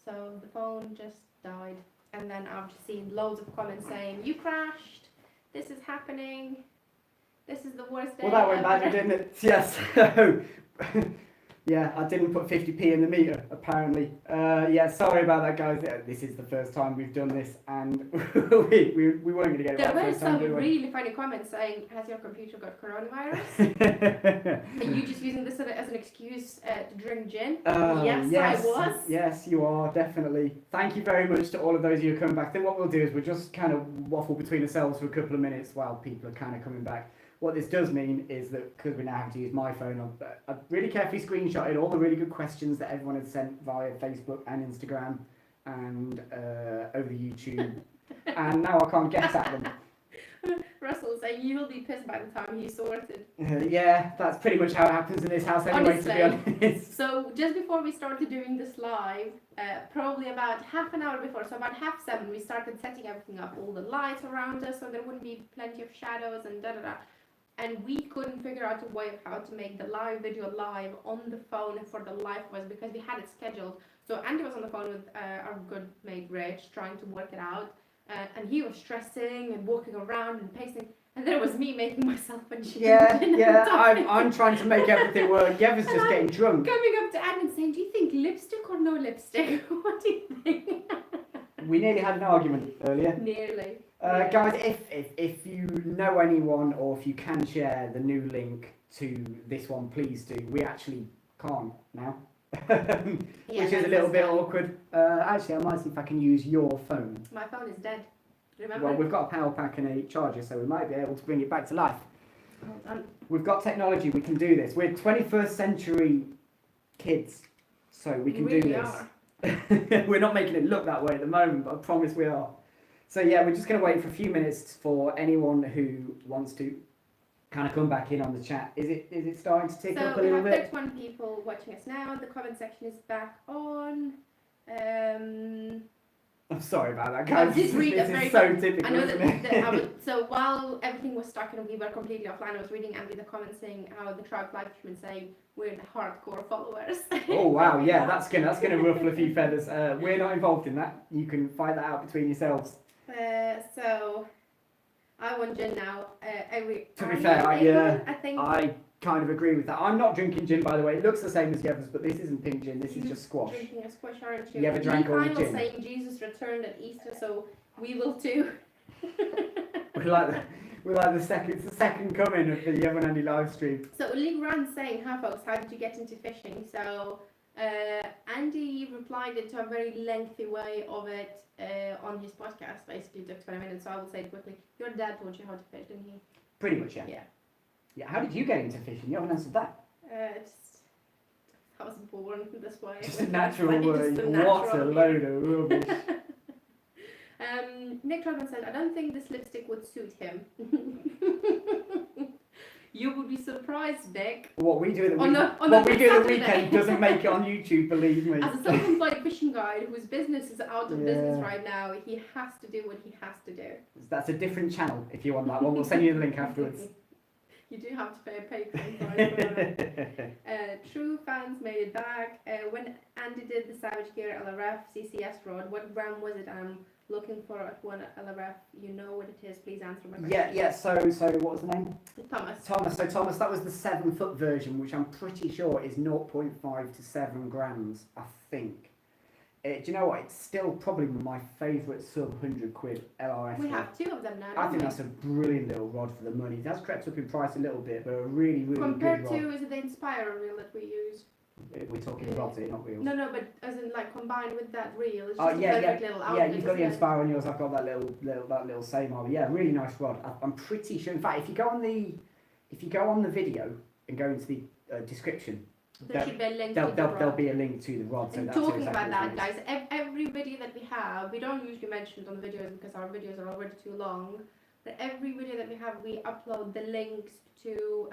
So the phone just died. And then I've just seen loads of comments saying, you crashed, this is happening, this is the worst day Well, that went ever. badly, didn't it? Yes. Yeah, I didn't put 50p in the meter, apparently. Yeah, sorry about that, guys. This is the first time we've done this, and we weren't going to get it There right were first time, some were we? really funny comments saying, has your computer got coronavirus? Are you just using this as an excuse to drink gin? Yes, I was. Yes, you are, definitely. Thank you very much to all of those of you who are coming back. Then what we'll do is we'll just kind of waffle between ourselves for a couple of minutes while people are kind of coming back. What this does mean is that because we now have to use my phone, I've really carefully screenshotted all the really good questions that everyone had sent via Facebook and Instagram and over the YouTube, and now I can't get at them. Russell saying you'll be pissed by the time he's sorted. Yeah, that's pretty much how it happens in this house anyway, Honestly. to be honest. So just before we started doing this live, probably about half an hour before, so about 6:30, we started setting everything up, all the lights around us, so there wouldn't be plenty of shadows and da-da-da. And we couldn't figure out a way of how to make the live video live on the phone for the live of us because we had it scheduled. So Andy was on the phone with our good mate Rich trying to work it out. And he was stressing and walking around and pacing. And there was me making myself and she I'm trying to make everything work. Yeva's just getting drunk. Coming up to Andy and saying, do you think lipstick or no lipstick? What do you think? We nearly had an argument earlier. Nearly. Guys, if you know anyone or if you can share the new link to this one, please do. We actually can't now, which is a little bit awkward. Actually, I might see if I can use your phone. My phone is dead. Remember? Well, we've got a power pack and a charger, so we might be able to bring it back to life. Hold on. We've got technology, we can do this. We're 21st century kids, so we can do this. Are. We're not making it look that way at the moment, but I promise we are. So yeah, we're just going to wait for a few minutes for anyone who wants to kind of come back in on the chat. Is it starting to tick up a little bit? So we have 31 people watching us now. The comment section is back on. I'm sorry about that, guys. I did read this a is very so typical, I know isn't it? so while everything was stuck and we were completely offline, I was reading Andy the comments saying how the Trout live stream saying we're the hardcore followers. Oh wow, yeah, that's gonna ruffle a few feathers. We're not involved in that. You can find that out between yourselves. So I want gin now. To be fair, I think I kind of agree with that. I'm not drinking gin, by the way. It looks the same as Yeva's, but this isn't pink gin. This is just squash. Drinking a squash, aren't you? Yeva drank all the gin. Saying Jesus returned at Easter, so we will too. We're like the second coming of the Yeva and Andy live stream. So Lee Grant's saying, hi folks, how did you get into fishing? So Andy replied it to a very lengthy way of it on his podcast. Basically took 20 minutes, so I will say it quickly. Your dad taught you how to fish, didn't he? Pretty much, yeah. Yeah. How did you get into fishing? You haven't answered that. I was born this way. Just a natural way. Just a What a natural load of rubbish. Nick Trotman said, I don't think this lipstick would suit him. You would be surprised, Nick. What we do at the weekend doesn't make it on YouTube, believe me. As a self-employed fishing guide whose business is out of business right now, he has to do what he has to do. That's a different channel if you want that one. We'll send you the link afterwards. You do have to pay a Patreon price. True fans made it back. When Andy did the Savage Gear LRF CCS rod, what gram was it? I'm looking for at one LRF. You know what it is. Please answer my question. Yeah. So what was the name? Thomas. So Thomas, that was the 7-foot version, which I'm pretty sure is 0.5 to 7 grams. I think. Do you know what? It's still probably my favourite sub £100 LRF. We have two of them now. I think that's a brilliant little rod for the money. It has crept up in price a little bit, but a really, really compared good rod. to, is it the Inspire reel that we use? We're talking rods here, not reels. No, but as in like combined with that reel, it's just Oh a perfect little outlet. Yeah, you've got the Inspire on yours. I've got that little same one. Yeah, really nice rod. I'm pretty sure. In fact, if you go on the video and go into the description, there should be a link there'll be a link to the rod. So and that's talking exactly about that, guys, every video that we have, we don't usually mention it on the videos because our videos are already too long. But every video that we have, we upload the links to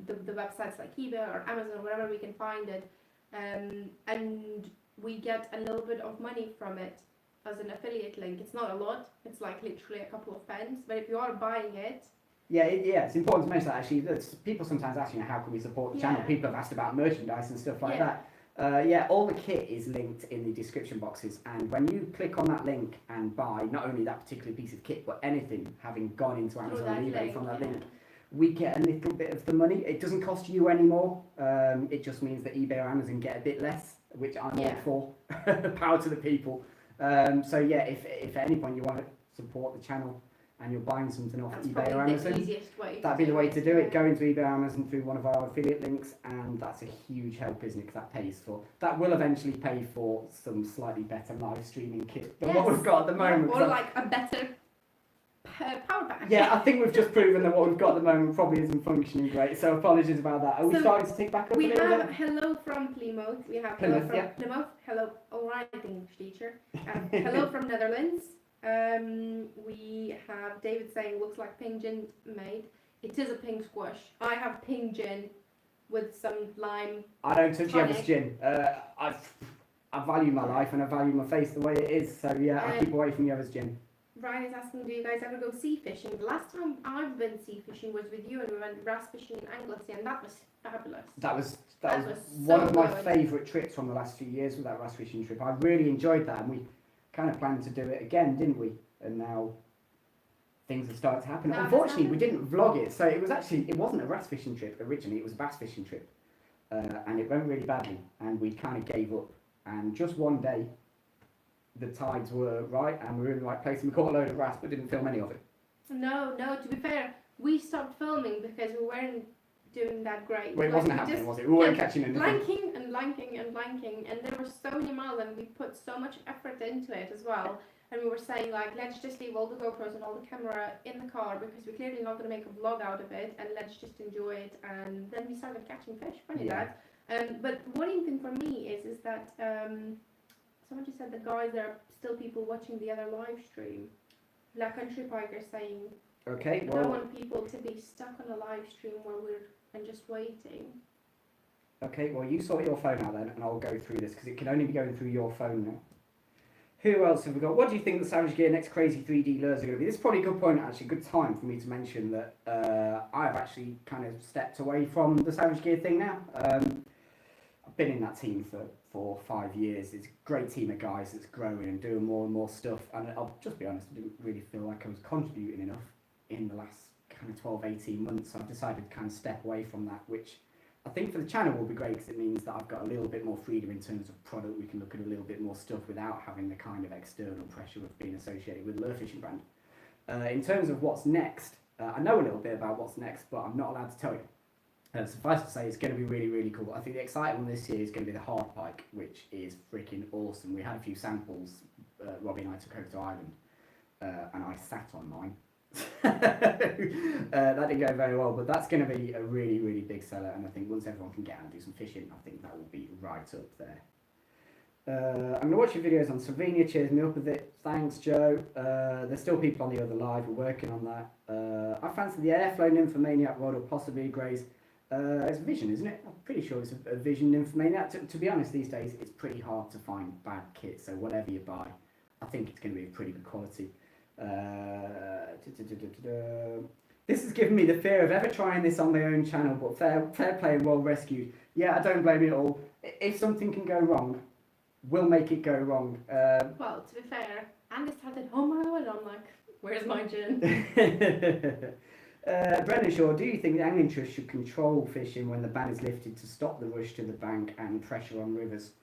the websites like eBay or Amazon or wherever we can find it, and we get a little bit of money from it as an affiliate link. It's not a lot; it's like literally a couple of pence. But if you are buying it. Yeah, it's important to mention that actually. People sometimes ask, how can we support the channel? People have asked about merchandise and stuff like that. Yeah, all the kit is linked in the description boxes, and when you click on that link and buy not only that particular piece of kit, but anything having gone into Amazon and eBay from that link, we get a little bit of the money. It doesn't cost you any more. It just means that eBay or Amazon get a bit less, which I'm all for. Power to the people. So yeah, if at any point you want to support the channel and you're buying something off eBay or Amazon, that'd be the way to do it. Go into eBay or Amazon through one of our affiliate links, and that's a huge help, isn't it? Because that pays for, that will eventually pay for some slightly better live streaming kit than what we've got at the moment. Or like a better power bank. Yeah, I think we've just proven that what we've got at the moment probably isn't functioning great, so apologies about that. Are we starting to take back up a little bit? We have hello from Plymouth. We have hello from Plymouth. Hello, alright, English teacher. Hello from Netherlands. We have David saying looks like pink gin made. It is a pink squash. I have pink gin with some lime. I don't touch Eva's gin. I value my life and I value my face the way it is, so yeah, I keep away from Eva's gin. Ryan is asking, do you guys ever go sea fishing? The last time I've been sea fishing was with you, and we went wrasse fishing in Anglesey, and that was fabulous. That was one of my favourite trips from the last few years, with that wrasse fishing trip. I really enjoyed that, and we kind of planned to do it again, didn't we? And now things have started to happen. Unfortunately, we didn't vlog it, so it wasn't a wrasse fishing trip originally, it was a bass fishing trip. And it went really badly, and we kind of gave up. And just one day, the tides were right and we were in the right place, and we caught a load of wrasse but didn't film any of it. No, to be fair, we stopped filming because we weren't doing that great. Well, it wasn't happening, was it? We weren't catching anything. Blanking, and there were so many miles, and we put so much effort into it as well. And we were saying, like, let's just leave all the GoPros and all the camera in the car because we're clearly not going to make a vlog out of it, and let's just enjoy it. And then we started catching fish. Funny that. But worrying thing for me is that someone just said the guys, there are still people watching the other live stream. La Country Pike saying, okay, well, I don't want people to be stuck on a live stream and just waiting. Okay, well, you sort your phone out then, and I'll go through this because it can only be going through your phone now. Who else have we got? What do you think the Savage Gear next crazy 3D lures are going to be? This is probably a good point, actually, good time for me to mention that I've actually kind of stepped away from the Savage Gear thing now. I've been in that team for 4 or 5 years. It's a great team of guys that's growing and doing more and more stuff, and I'll just be honest, I didn't really feel like I was contributing enough in the last kind of 12, 18 months, so I've decided to kind of step away from that, which I think for the channel will be great because it means that I've got a little bit more freedom in terms of product. We can look at a little bit more stuff without having the kind of external pressure of being associated with the lure fishing brand. In terms of what's next, I know a little bit about what's next, but I'm not allowed to tell you. Suffice to say, it's going to be really, really cool. I think the exciting one this year is going to be the hard pike, which is freaking awesome. We had a few samples, Robbie and I took over to Ireland, and I sat on mine. That didn't go very well, but that's going to be a really, really big seller, and I think once everyone can get out and do some fishing, I think that will be right up there. I'm going to watch your videos on Slovenia, cheers me up with it. Thanks, Joe. There's still people on the other live, we're working on that. I fancy the Airflow Nymphomaniac rod, or possibly Grays. It's Vision, isn't it? I'm pretty sure it's a Vision Nymphomaniac. To be honest, these days it's pretty hard to find bad kit, so whatever you buy, I think it's going to be pretty good quality. This has given me the fear of ever trying this on my own channel, but fair play and well rescued. Yeah, I don't blame you at all. If something can go wrong, we'll make it go wrong. Well, to be fair, Andy started, oh my god, I'm like, where's my gin? Brendan Shaw, do you think the angling trust should control fishing when the ban is lifted to stop the rush to the bank and pressure on rivers?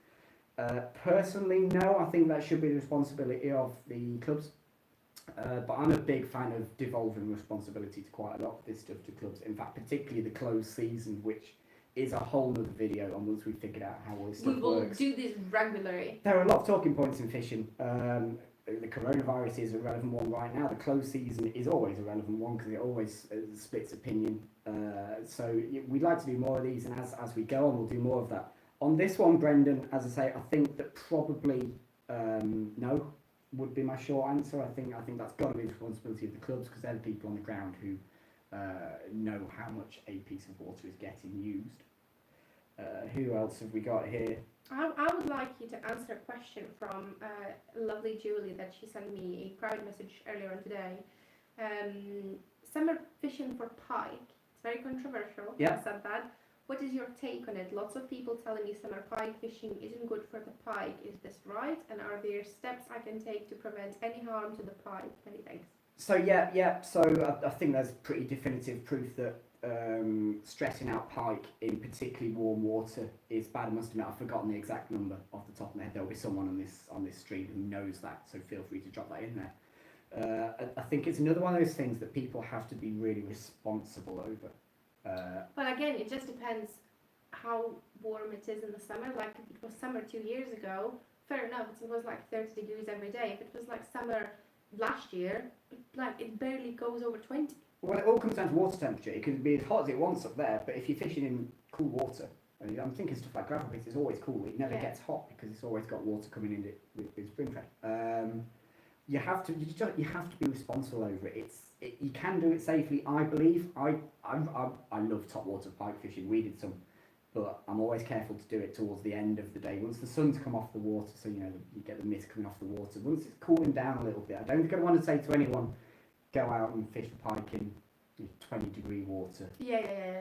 Personally, no. I think that should be the responsibility of the clubs. But I'm a big fan of devolving responsibility to quite a lot of this stuff to clubs. In fact, particularly the closed season, which is a whole other video on once we figured out how all this stuff works. We will do this regularly. There are a lot of talking points in fishing. The coronavirus is a relevant one right now. The closed season is always a relevant one because it always splits opinion. So we'd like to do more of these, and as we go on, we'll do more of that. On this one, Brendan, as I say, I think that probably no would be my short answer. I think that's got to be the responsibility of the clubs because they're the people on the ground who know how much a piece of water is getting used. Who else have we got here? I would like you to answer a question from lovely Julie that she sent me a private message earlier on today. Summer fishing for pike. It's very controversial. Yeah. I said that. What is your take on it? Lots of people telling me summer pike fishing isn't good for the pike. Is this right? And are there steps I can take to prevent any harm to the pike? Many thanks. So yeah. So I think there's pretty definitive proof that stressing out pike in particularly warm water is bad. I must admit I've forgotten the exact number off the top of my head. There'll be someone on this stream who knows that, so feel free to drop that in there. I think it's another one of those things that people have to be really responsible over. Well, again, it just depends how warm it is in the summer. Like, if it was summer 2 years ago, fair enough, it was like 30 degrees every day. If it was like summer last year, it barely goes over 20. Well, it all comes down to water temperature. It can be as hot as it wants up there, but if you're fishing in cool water, I'm thinking stuff like gravel pits is always cool. It never gets hot because it's always got water coming in it with spring fed. You have to be responsible over it. You can do it safely, I believe. I love top water pike fishing. We did some, but I'm always careful to do it towards the end of the day once the sun's come off the water. So you get the mist coming off the water. Once it's cooling down a little bit, I don't think I'd want to say to anyone, go out and fish for pike in 20-degree water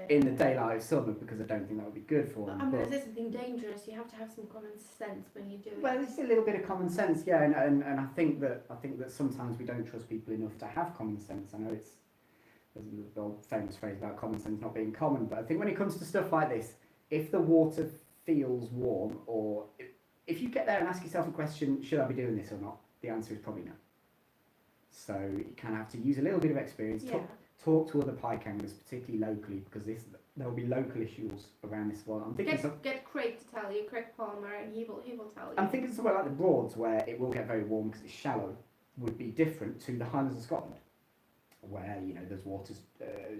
in the daylight of summer, because I don't think that would be good for them. Is there something dangerous? You have to have some common sense when you do it. Well, it's a little bit of common sense, yeah, and I think that sometimes we don't trust people enough to have common sense. I know there's the old famous phrase about common sense not being common, but I think when it comes to stuff like this, if the water feels warm, or if you get there and ask yourself a question, should I be doing this or not? The answer is probably no. So you kind of have to use a little bit of experience. Talk to other pike anglers, particularly locally, because there will be local issues around this one. Get Craig to tell you, Craig Palmer, and he will tell you. I'm thinking somewhere like the Broads, where it will get very warm because it's shallow, would be different to the Highlands of Scotland, where those waters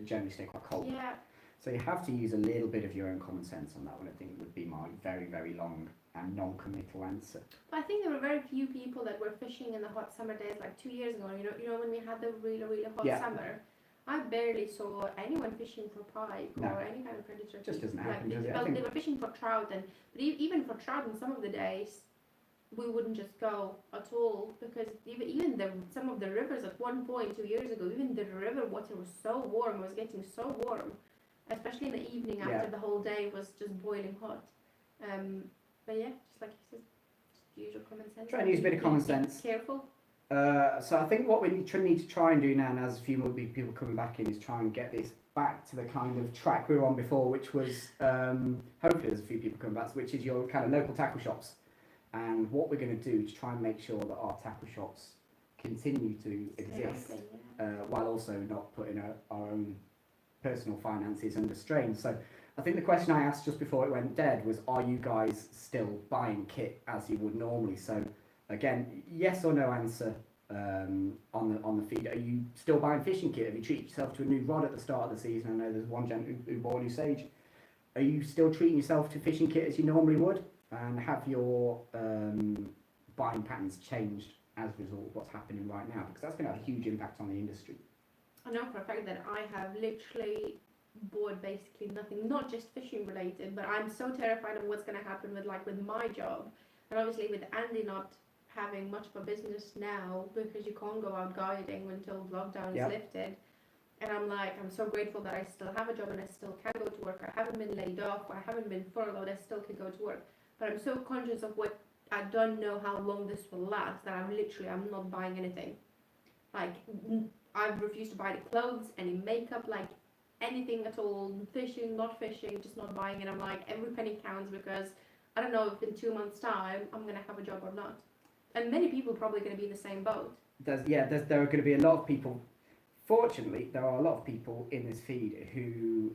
generally stay quite cold. Yeah. So you have to use a little bit of your own common sense on that one. I think would be my very, very long and non-committal answer. But I think there were very few people that were fishing in the hot summer days, like 2 years ago. You know when we had the really, really hot summer. I barely saw anyone fishing for pike or any kind of predator. Just doesn't happen, does it? Well, they were fishing for trout, but even for trout, in some of the days, we wouldn't just go at all, because even some of the rivers at one point 2 years ago, even the river water was so warm, it was getting so warm, especially in the evening after the whole day was just boiling hot. But yeah, just like you said, just use your common sense. Try and use a bit of common sense. Careful. So I think what we need to try and do now, and as a few more people coming back in, is try and get this back to the kind of track we were on before, which was hopefully there's a few people coming back, which is your kind of local tackle shops, and what we're going to do to try and make sure that our tackle shops continue to exist, while also not putting our own personal finances under strain. So I think the question I asked just before it went dead was, are you guys still buying kit as you would normally? So again, yes or no answer on the feed. Are you still buying fishing kit? Have you treated yourself to a new rod at the start of the season? I know there's one gent who bought a new Sage. Are you still treating yourself to fishing kit as you normally would? And have your buying patterns changed as a result of what's happening right now? Because that's going to have a huge impact on the industry. I know for a fact that I have literally bought basically nothing, not just fishing related, but I'm so terrified of what's going to happen with my job, and obviously with Andy not having much of a business now because you can't go out guiding until lockdown is lifted. And I'm so grateful that I still have a job and I still can go to work. I haven't been laid off, I haven't been furloughed, I still can go to work. But I'm so conscious of what I don't know how long this will last that I'm not buying anything. I've refused to buy the clothes, any makeup, anything at all, fishing, not fishing, just not buying it. I'm every penny counts, because I don't know if in 2 months' time I'm going to have a job or not. And many people are probably going to be in the same boat. There are going to be a lot of people. Fortunately, there are a lot of people in this feed who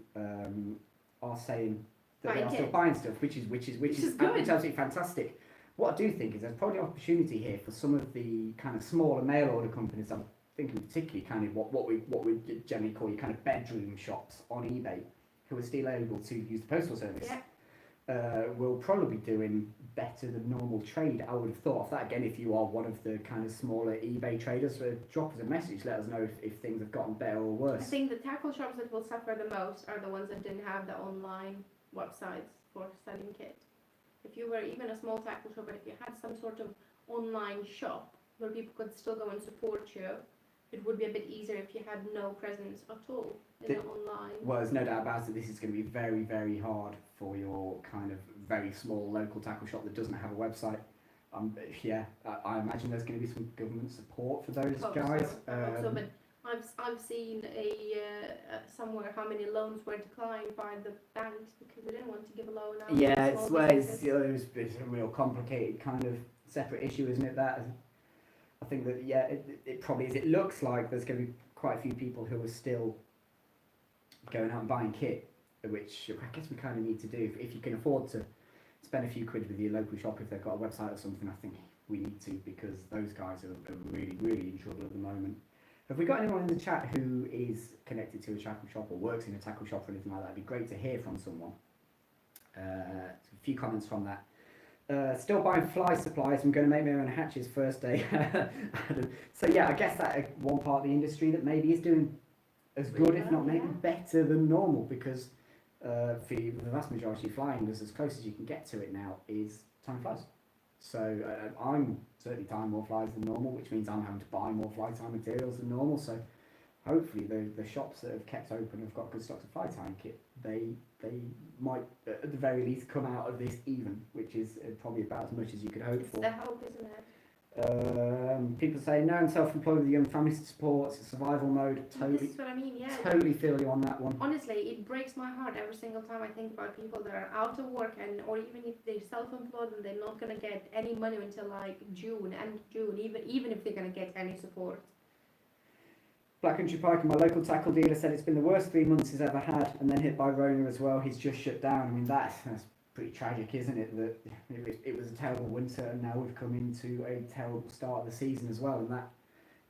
are saying that they are still buying stuff, which is absolutely fantastic. What I do think is there's probably an opportunity here for some of the kind of smaller mail order companies. I'm thinking particularly kind of what we generally call your kind of bedroom shops on eBay, who are still able to use the postal service. Will probably be doing better than normal trade. I would have thought of that. Again, if you are one of the kind of smaller eBay traders, drop us a message, let us know if things have gotten better or worse. I think the tackle shops that will suffer the most are the ones that didn't have the online websites for selling kit. If you were even a small tackle shop, but if you had some sort of online shop where people could still go and support you, it would be a bit easier if you had no presence at all in the online. Well, there's no doubt about it. This is going to be very, very hard for your kind of very small local tackle shop that doesn't have a website. I imagine there's going to be some government support for those guys. But I've seen somewhere how many loans were declined by the banks because they didn't want to give a loan out. Yeah, it's a real complicated kind of separate issue, isn't it? That I think that it probably is. It looks like there's going to be quite a few people who are still going out and buying kit, which I guess we kind of need to do if you can afford to spend a few quid with your local shop if they've got a website or something. I think we need to, because those guys are really, really in trouble at the moment. Have we got anyone in the chat who is connected to a tackle shop or works in a tackle shop or anything like that? It'd be great to hear from someone. A few comments from that. Still buying fly supplies. I'm going to make my own hatches first day. So yeah, I guess that one part of the industry that maybe is doing as good, if not maybe better than normal, because for the vast majority of flying, as close as you can get to it now is time flies. So I'm certainly tying more flies than normal, which means I'm having to buy more fly tying materials than normal. So hopefully the shops that have kept open have got good stocks of fly tying kit. They might at the very least come out of this even, which is probably about as much as you could hope for. It's the hope, isn't it? People say no, I'm self-employed with a young family to support. It's a survival mode. Totally, this is what I mean. Yeah. Totally feel you on that one. Honestly, it breaks my heart every single time I think about people that are out of work or even if they're self-employed and they're not gonna get any money until like June, even if they're gonna get any support. Black Country Pike, my local tackle dealer, said it's been the worst 3 months he's ever had, and then hit by Rona as well. He's just shut down. I mean, that's pretty tragic, isn't it? That it was a terrible winter, and now we've come into a terrible start of the season as well, and that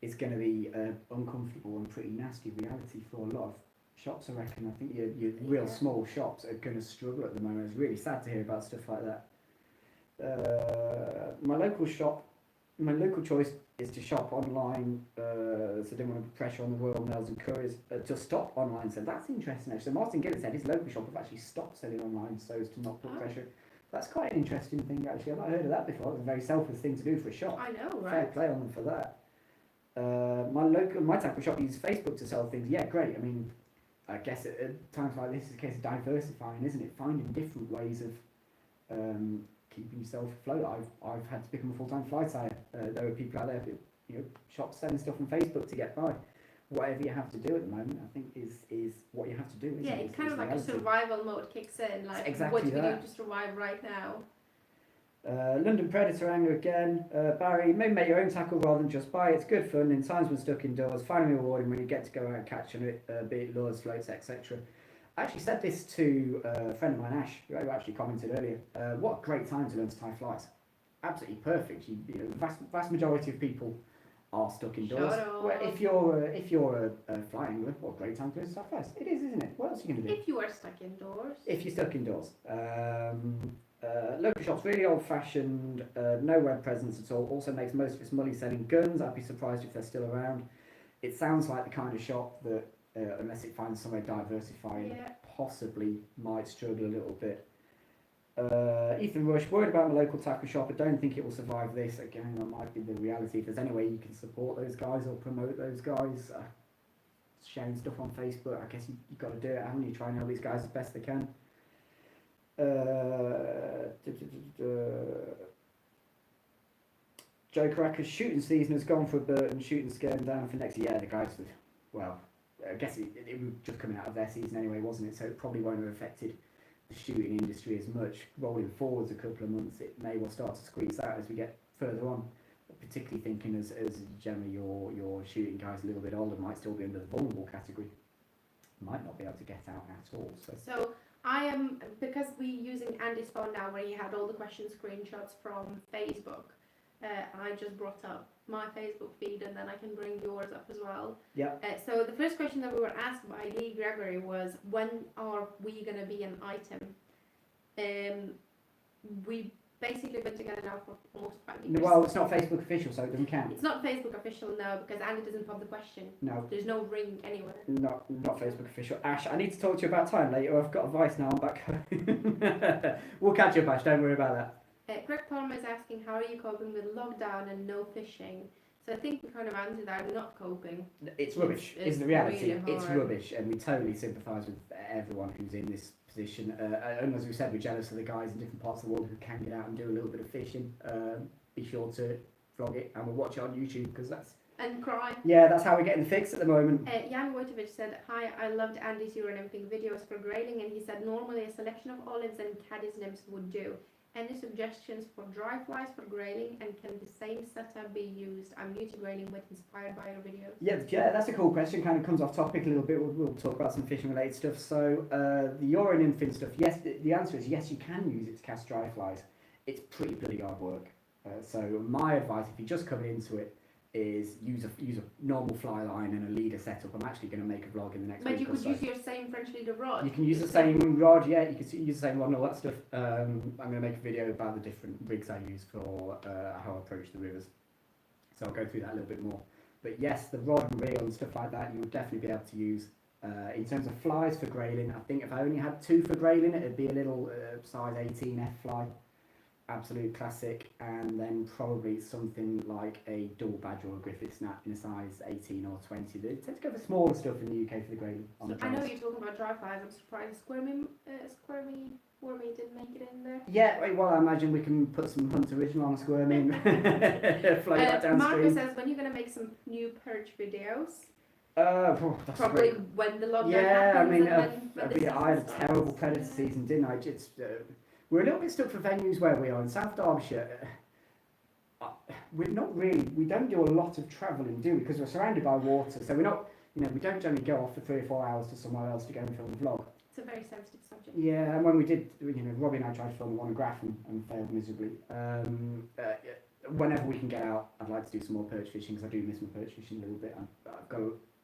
is going to be uncomfortable and pretty nasty reality for a lot of shops, I reckon. I think your real small shops are going to struggle at the moment. It's really sad to hear about stuff like that. My local choice is to shop online, so I didn't want to put pressure on the Royal Mails and Couriers to stop online. So that's interesting actually. So Martin Gillett said his local shop have actually stopped selling online so as to not put pressure. That's quite an interesting thing actually. I've not heard of that before. It's a very selfless thing to do for a shop. I know, right? Fair play on them for that. My tackle shop uses Facebook to sell things. Yeah, great. I mean, I guess at times like this, it's a case of diversifying, isn't it? Finding different ways of keeping yourself afloat. I've had to become a full-time fly tyer. There are people out there, shops selling stuff on Facebook to get by. Whatever you have to do at the moment, I think is what you have to do. Isn't it? It's kind of like reality. A survival mode kicks in. Like exactly what do we do to survive right now? London Predator Angler again. Barry, maybe make your own tackle rather than just buy it. It's good fun in times when stuck indoors. Finally rewarding when you get to go out and catch on it, be it lures, floats, etc. I actually said this to a friend of mine, Ash, who actually commented earlier. What a great time to learn to tie flies. Absolutely perfect. The vast majority of people are stuck indoors. Well, if you're a fly angler, what a great time to learn to tie flies. It is, isn't it? What else are you going to do? If you are stuck indoors. If you're stuck indoors. Local shops, really old-fashioned, no web presence at all. Also makes most of its money selling guns. I'd be surprised if they're still around. It sounds like the kind of shop that, unless it finds somewhere diversifying, possibly might struggle a little bit. Ethan Rush, worried about my local tackle shop. I don't think it will survive this. Again, that might be the reality. If there's any way you can support those guys or promote those guys, sharing stuff on Facebook, I guess you've got to do it, haven't you? Try and help these guys as best they can. Joe Caracas, shooting season has gone for a bird and shooting scared down for next year. Yeah, the guys, I guess it was just coming out of their season anyway, wasn't it? So it probably won't have affected the shooting industry as much. Rolling forwards a couple of months, it may well start to squeeze out as we get further on. But particularly thinking as generally your shooting guys a little bit older might still be under the vulnerable category, might not be able to get out at all. So I am, because we're using Andy's phone now where he had all the question screenshots from Facebook, I just brought up my Facebook feed and then I can bring yours up as well. Yeah. So the first question that we were asked by Lee Gregory was, when are we going to be an item? We've basically been together now for almost 5 years. Well, it's not Facebook official, so it doesn't count. It's not Facebook official, no, because Andy doesn't pop the question. No. There's no ring anywhere. Not Facebook official. Ash, I need to talk to you about time later. I've got a vice now. I'm back home. We'll catch up, Ash. Don't worry about that. Greg Palmer is asking, how are you coping with lockdown and no fishing? So I think we kind of answered that. We're not coping. It's rubbish, It's is the reality. really It's hard. rubbish, and we totally sympathise with everyone who's in this position. And as we said, we're jealous of the guys in different parts of the world who can get out and do a little bit of fishing. Be sure to vlog it, and we'll watch it on YouTube because And cry. that's how we're getting the fix at the moment. Jan Wojtovich said, "Hi, I loved Andy's Euro and everything videos for grayling, and he said normally a selection of olives and caddis nymphs would do. Any suggestions for dry flies for grayling, and can the same setup be used? I'm new to grayling but inspired by your videos." Yeah, that's a cool question. Kind of comes off topic a little bit. We'll talk about some fishing related stuff. So the Euro and infin stuff, yes, the answer is yes, you can use it to cast dry flies. It's pretty bloody hard work. So my advice, if you're just coming into it, is use a normal fly line and a leader setup. I'm actually going to make a vlog in the next week. But you or could so. use your same French leader rod. You can use the same rod, yeah. You can use the same rod and all that stuff. I'm going to make a video about the different rigs I use for how I approach the rivers. So I'll go through that a little bit more. But yes, the rod and reel and stuff like that, you would definitely be able to use. In terms of flies for grayling, I think if I only had 2 for grayling, it'd be a little size 18F fly. Absolute classic, and then probably something like a double badger or a Griffith snap in a size 18 or 20. They tend to go for smaller stuff in the UK for the grayling. So I know you're talking about dry flies. I'm surprised Squirmy Wormy didn't make it in there. Yeah, well, I imagine we can put some Hunt original on a squirmy and float that downstream. Marcus says, when you're going to make some new perch videos? That's Probably great. when the lockdown Yeah, I happens. mean, and when the I had a season terrible starts. predator season, didn't I? We're a little bit stuck for venues where we are in South Derbyshire. We don't do a lot of travelling, do we? Because we're surrounded by water, so we're not, we don't generally go off for 3 or 4 hours to somewhere else to go and film a vlog. It's a very sensitive subject. Yeah, and when we did, Robbie and I tried to film one on graph and failed miserably. Whenever we can get out, I'd like to do some more perch fishing because I do miss my perch fishing a little bit.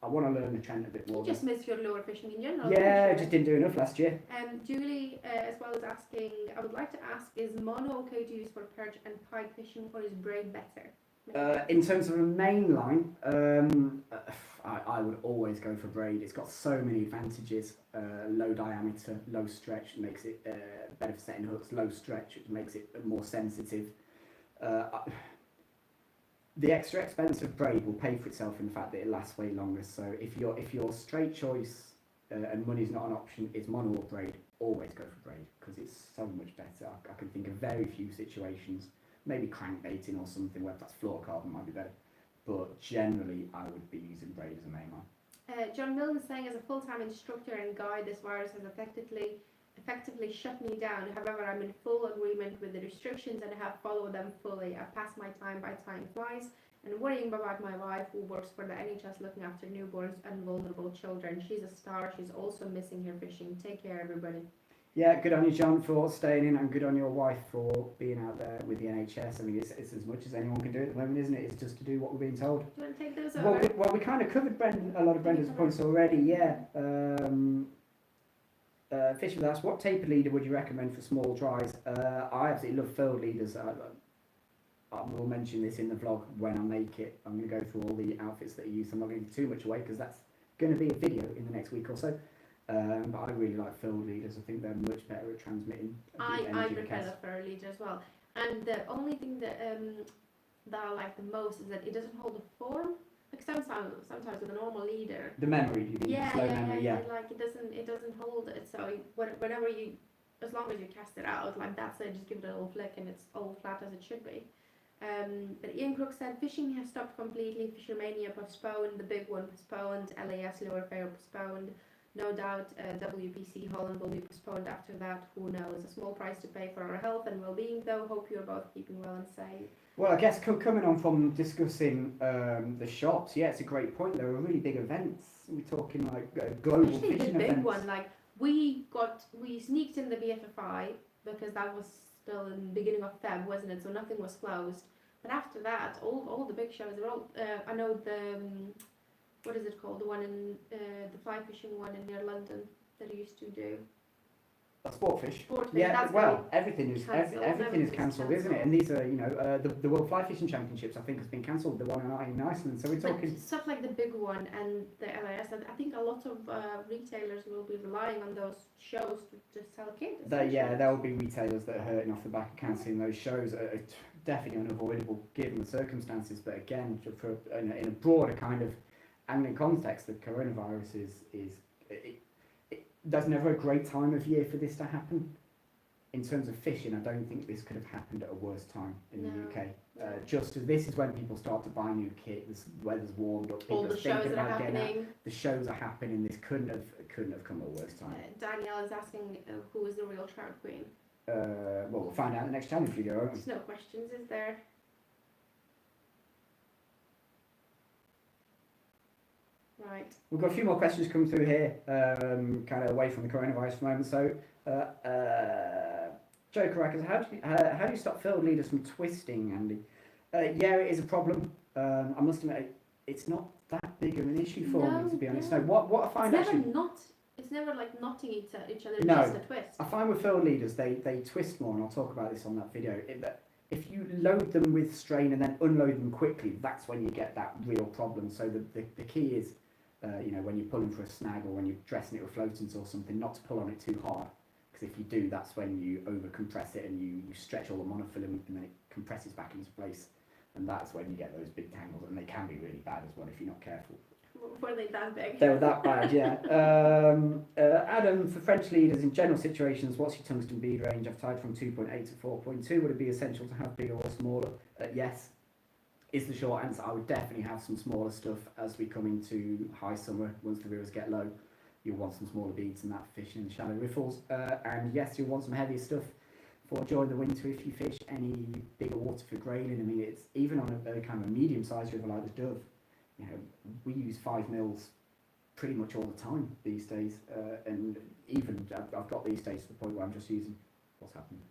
I want to learn the trend a bit more. You just miss your lure fishing in general. Yeah, I just didn't do enough last year. Julie, as well as asking, I would like to ask, is mono okay to use for perch and pike fishing, or is braid better? In terms of a main line, I would always go for braid. It's got so many advantages. Low diameter, low stretch makes it better for setting hooks. Low stretch, which makes it more sensitive. The extra expense of braid will pay for itself in the fact that it lasts way longer. So if your straight choice and money's not an option is mono or braid, always go for braid because it's so much better. I can think of very few situations, maybe crankbaiting or something where that's fluorocarbon might be better, but generally I would be using braid as a main line. John Milne is saying, as a full-time instructor and guide, this virus has effectively shut me down. However, I'm in full agreement with the restrictions and have followed them fully. I pass my time by time flies and worrying about my wife who works for the NHS looking after newborns and vulnerable children. She's a star. She's also missing her fishing. Take care, everybody. Yeah, good on you, John, for staying in, and good on your wife for being out there with the NHS. I mean, it's as much as anyone can do at the moment, isn't it? It's just to do what we're being told. Do you want to take those over? Well, we kind of covered a lot of Brenda's points already, yeah. Fish with us, what taper leader would you recommend for small tries? I absolutely love furled leaders. I will mention this in the vlog when I make it. I'm going to go through all the outfits that I use. I'm not going to give too much away because that's going to be a video in the next week or so. But I really like furled leaders. I think they're much better at transmitting the I energy prefer the fur leader as well. And the only thing that I like the most is that it doesn't hold a form. Like sometimes with a normal leader. The memory, you mean? Yeah, Slow memory, yeah. Like it doesn't hold it. So whenever as long as you cast it out, like that's it. Just give it a little flick and it's all flat as it should be. But Ian Crook said fishing has stopped completely. Fishermania postponed. The big one postponed. LAS Lower Fair postponed. No doubt WPC Holland will be postponed after that. Who knows? A small price to pay for our health and well-being, though. Hope you're both keeping well and safe. Well, I guess coming on from discussing the shops, yeah, it's a great point. There are really big events. We're talking like global Actually, fishing the big events. one, like we sneaked in the BFFI because that was still in the beginning of Feb, wasn't it? So nothing was closed. But after that, all the big shows are all. I know the what is it called? The one in the fly fishing one in near London that I used to do. Sportfish. Sportfish, Yeah, that's well, everything is cancelled. everything is Everything's cancelled, isn't it? And these are the World Fly Fishing Championships. I think has been cancelled. The one in Iceland. So we're talking But stuff like the big one and the LIS. I think a lot of retailers will be relying on those shows to sell kits. there will be retailers that are hurting off the back of cancelling those shows. definitely unavoidable given the circumstances. But again, in a broader kind of angling context, the coronavirus there's never a great time of year for this to happen. In terms of fishing, I don't think this could have happened at a worse time in the UK. Just as this is when people start to buy new kit, the weather's warmed up, people All the are thinking shows that are about getting out. happening. The shows are happening. This couldn't have come at a worse time. Danielle is asking who is the real trout queen. Well, we'll find out in the next challenge video, won't we? There's no questions, is there? Right. We've got a few more questions coming through here, kind of away from the coronavirus for a moment. So, Joe Caracas, how do you stop field leaders from twisting, Andy? Yeah, it is a problem. I must admit, it's not that big of an issue for me, to be honest. No, what I find it's never like knotting each other, No. just a twist. I find with field leaders, they twist more, and I'll talk about this on that video. If you load them with strain and then unload them quickly, that's when you get that real problem. So the key is, when you're pulling for a snag or when you're dressing it with floatants or something, not to pull on it too hard. Because if you do, that's when you over compress it and you stretch all the monofilament and then it compresses back into place. And that's when you get those big tangles, and they can be really bad as well if you're not careful. Were they that big? They were that bad, yeah. Adam, for French leaders in general situations, what's your tungsten bead range? I've tied from 2.8 to 4.2. Would it be essential to have bigger or smaller? Yes, is the short answer. I would definitely have some smaller stuff as we come into high summer. Once the rivers get low, you'll want some smaller beads and that for fishing in shallow riffles. And yes, you'll want some heavier stuff for during the winter if you fish any bigger water for grayling. I mean, it's even on a kind of a medium-sized river like the Dove. We use 5 mils pretty much all the time these days, and even I've got these days to the point where I'm just using. What's happened?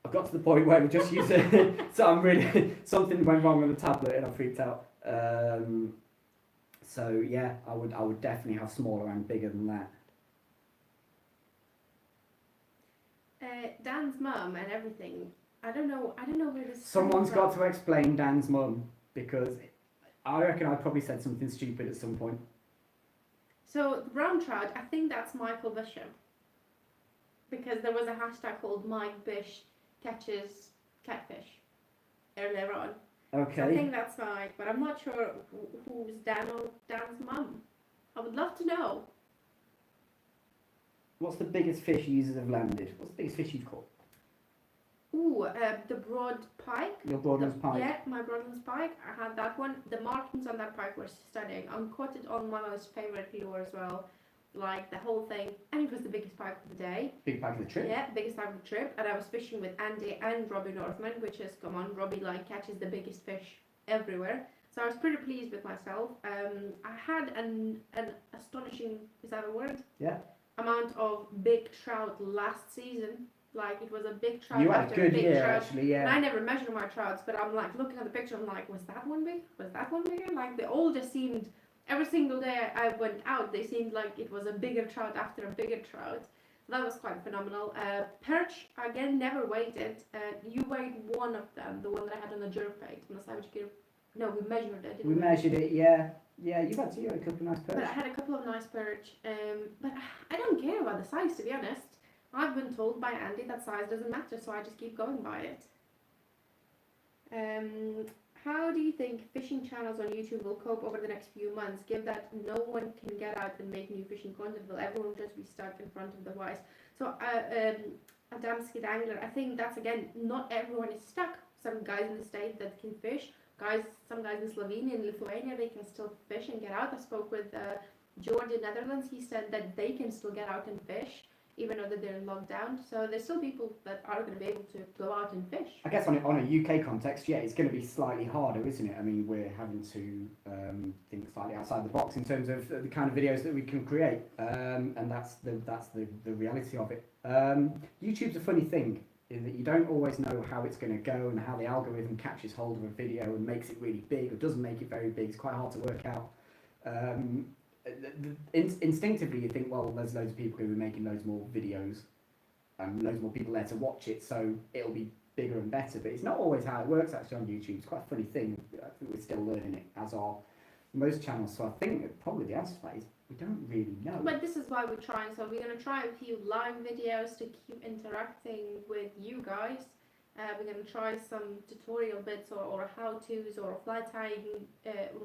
I've got to the point where we just use it. So I'm really something went wrong with the tablet and I freaked out. So yeah, I would definitely have smaller and bigger than that. Dan's mum and everything. I don't know where this. Someone's got to explain Dan's mum, because I reckon I probably said something stupid at some point. So the brown trout, I think that's Michael Bishop, because there was a hashtag called Mike Bish catches catfish earlier on. Okay. So I think that's Mike, but I'm not sure who's Dan's mum. I would love to know. What's the biggest fish users have landed? What's the biggest fish you've caught? Ooh, the broad pike. Your Broadlands pike? Yeah, my Broadlands pike. I had that one. The markings on that pike were stunning. I caught it on my most favourite lure as well. Like the whole thing. And it was the biggest pike of the day. Big pike of the trip? Yeah, biggest pike of the trip. And I was fishing with Andy and Robbie Northman, which is, come on, Robbie catches the biggest fish everywhere. So I was pretty pleased with myself. I had an astonishing, is that a word? Yeah. Amount of big trout last season. Like it was a big trout. You had a good year, trout. actually, yeah. And I never measure my trouts, but I'm like looking at the picture. I'm like, was that one big? Was that one bigger? Like they all just seemed. Every single day I went out, they seemed like it was a bigger trout after a bigger trout. That was quite phenomenal. Perch again, never weighed it. You weighed one of them, the one that I had on the jerk bait on the Savage Gear. No, we measured it. We measured it, yeah. Yeah, you had a couple of nice perch. But I had a couple of nice perch. But I don't care about the size, to be honest. I've been told by Andy that size doesn't matter, so I just keep going by it. How do you think fishing channels on YouTube will cope over the next few months, given that no one can get out and make new fishing content? Will everyone just be stuck in front of the wires? So, Adamski Angler, I think that's, again, not everyone is stuck. Some guys in the States that can fish, some guys in Slovenia and Lithuania, they can still fish and get out. I spoke with George in Netherlands. He said that they can still get out and fish, even though that they're in lockdown. So there's still people that are going to be able to go out and fish. I guess on a UK context, yeah, it's going to be slightly harder, isn't it? I mean, we're having to think slightly outside the box in terms of the kind of videos that we can create, and that's the reality of it. YouTube's a funny thing, in that you don't always know how it's going to go and how the algorithm catches hold of a video and makes it really big or doesn't make it very big. It's quite hard to work out. Instinctively you think, well, there's loads of people going to be making loads more videos and loads more people there to watch it, so it'll be bigger and better, but it's not always how it works actually on YouTube. It's quite a funny thing. I think we're still learning it, as are most channels, so I think probably the answer to that is we don't really know. But this is why we're trying, so we're going to try a few live videos to keep interacting with you guys, We're going to try some tutorial bits or how-tos or fly tying,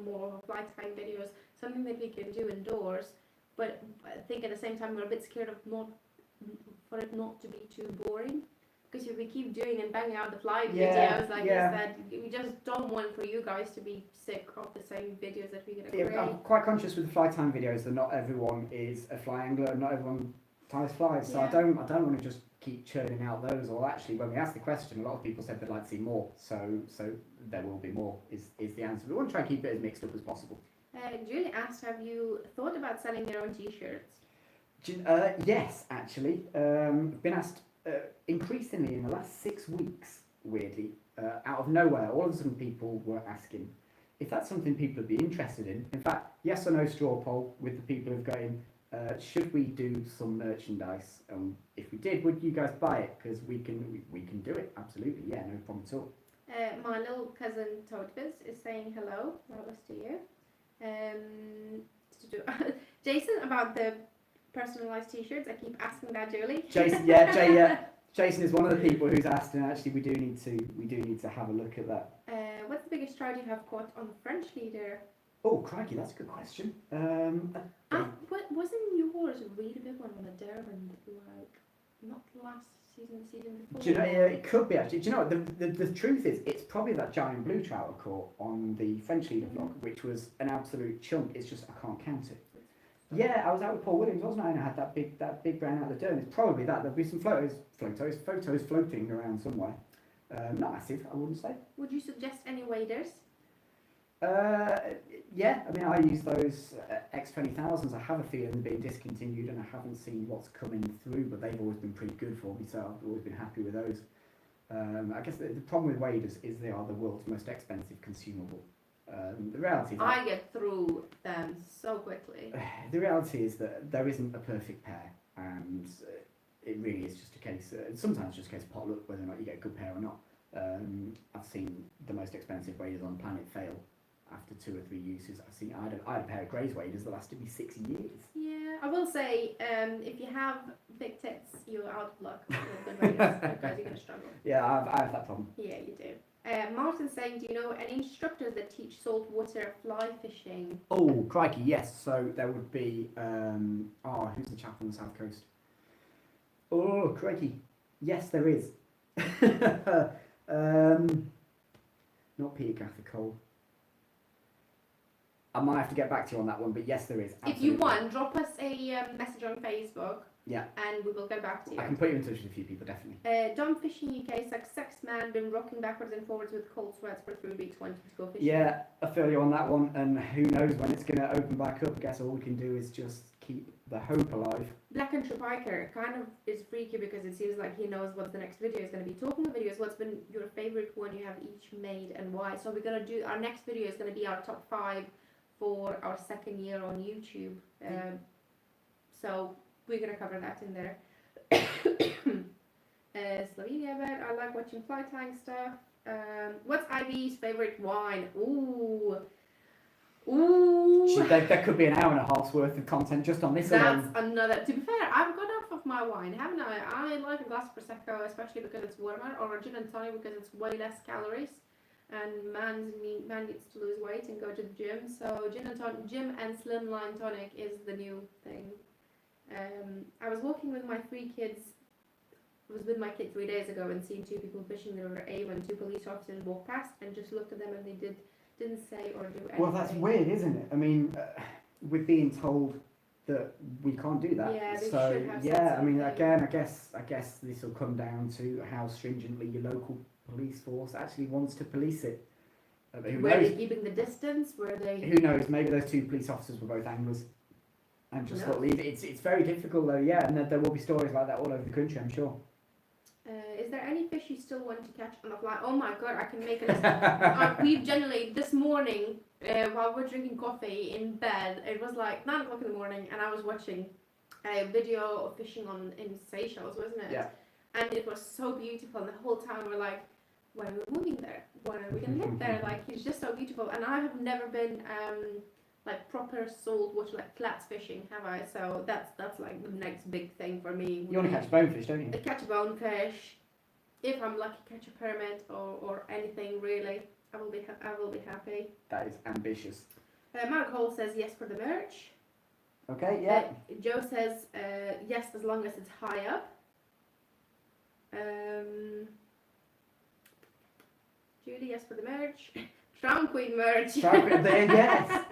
more fly tying videos, something that we can do indoors. But I think at the same time we're a bit scared of for it not to be too boring. Because if we keep doing and banging out the fly videos like this, that we just don't want for you guys to be sick of the same videos that we're going to create. I'm quite conscious with the fly time videos that not everyone is a fly angler and not everyone ties flies, so I don't want to just keep churning out those. Or actually, when we asked the question, a lot of people said they'd like to see more, so there will be more is the answer. We want to try and keep it as mixed up as possible. Julie asked, have you thought about selling your own t-shirts? Yes, actually. I've been asked increasingly in the last 6 weeks, weirdly, out of nowhere, all of a sudden people were asking if that's something people would be interested in. In fact, yes or no straw poll with the people who've got in, should we do some merchandise? If we did, would you guys buy it? Because we can do it, absolutely, yeah, no problem at all. My little cousin Toadfizz is saying hello, that was to you. Jason, about the personalised t-shirts, I keep asking that, Julie. Jason, Jason is one of the people who's asked, and actually we do need to have a look at that. What's the biggest stride you have caught on the French leader? Oh, crikey, that's a good question. What wasn't yours a really big one on the Durban, like not last season, the season before? Do you know, yeah, it could be actually. Do you know what? The truth is, it's probably that giant blue trout I caught on the French leader vlog, which was an absolute chunk. It's just I can't count it. Yeah, I was out with Paul Williams, wasn't I? And I had that big brown out of the dome. It's probably that. There'll be some photos floating around somewhere. Not massive, I wouldn't say. Would you suggest any waders? Yeah, I mean, I use those X20,000s. I have a feeling they're being discontinued, and I haven't seen what's coming through, but they've always been pretty good for me, so I've always been happy with those. I guess the problem with waders is they are the world's most expensive consumable. The reality is I get through them so quickly. The reality is that there isn't a perfect pair, and it really is just a case. Sometimes just a case of potluck whether or not you get a good pair or not. I've seen the most expensive waders on the planet fail after 2 or 3 uses. I had a pair of Grays waders that lasted me 6 years. Yeah, I will say, if you have big tits, you're out of luck with good waders because you're gonna struggle. Yeah, I have that problem. Yeah, you do. Martin's saying, do you know any instructors that teach saltwater fly fishing? Oh, crikey, yes. So there would be, who's the chap on the south coast? Oh, crikey. Yes, there is. Not Peter Gaffer Cole. I might have to get back to you on that one, but yes, there is. Absolutely. If you want, drop us a message on Facebook. Yeah. And we will get back to you. I can put you in touch with a few people, definitely. Dom Fishing UK, success man, been rocking backwards and forwards with cold sweats for 3 weeks wanting to go fishing. Yeah, I feel you on that one, and who knows when it's going to open back up. I guess all we can do is just keep the hope alive. Black and Piker kind of is freaky because it seems like he knows what the next video is going to be. Talking of videos, what's been your favourite one you have each made and why? So we're going to do, our next video is going to be our top 5 for our 2nd year on YouTube. So we're going to cover that in there. Slovenia bed, I like watching fly tying stuff. What's IB's favourite wine? Ooh. There could be an hour and a half's worth of content just on this alone. That's another. To be fair, I've got off of my wine, haven't I? I like a glass of Prosecco, especially because it's warmer, or a gin and tonic because it's way less calories. And man needs to lose weight and go to the gym. So gin and slimline tonic is the new thing. I was walking with my 3 kids. I was with my kid 3 days ago and seeing 2 people fishing the River A when 2 police officers walked past and just looked at them and they didn't say or do anything. Well, that's weird, isn't it? I mean, we're being told that we can't do that. Yeah, they so should have yeah, said I mean, something. again, I guess this will come down to how stringently your local police force actually wants to police it. Who Were knows? they keeping the distance? Were they? Who knows? Maybe those 2 police officers were both anglers and just thought leave it. It's very difficult though, yeah, and there will be stories like that all over the country, I'm sure. Is there any fish you still want to catch on the fly? Oh my god, I can make a list. We've generally, this morning, while we're drinking coffee in bed, it was like 9 o'clock in the morning, and I was watching a video of fishing in Seychelles, wasn't it? Yeah. And it was so beautiful, and the whole time we're like, when are we moving there? When are we going to get there? Like, it's just so beautiful. And I have never been, like, proper saltwater, like, flats fishing, have I? So that's like the next big thing for me. You want to catch bonefish, don't you? Catch a bonefish. if I'm lucky, catch a permit or anything really, I will be happy. That is ambitious. Mark Hall says yes for the merch. Okay, yeah. Joe says yes as long as it's high up. Julie, yes for the merch. Trout Queen merch. Trout Queen, there, yes.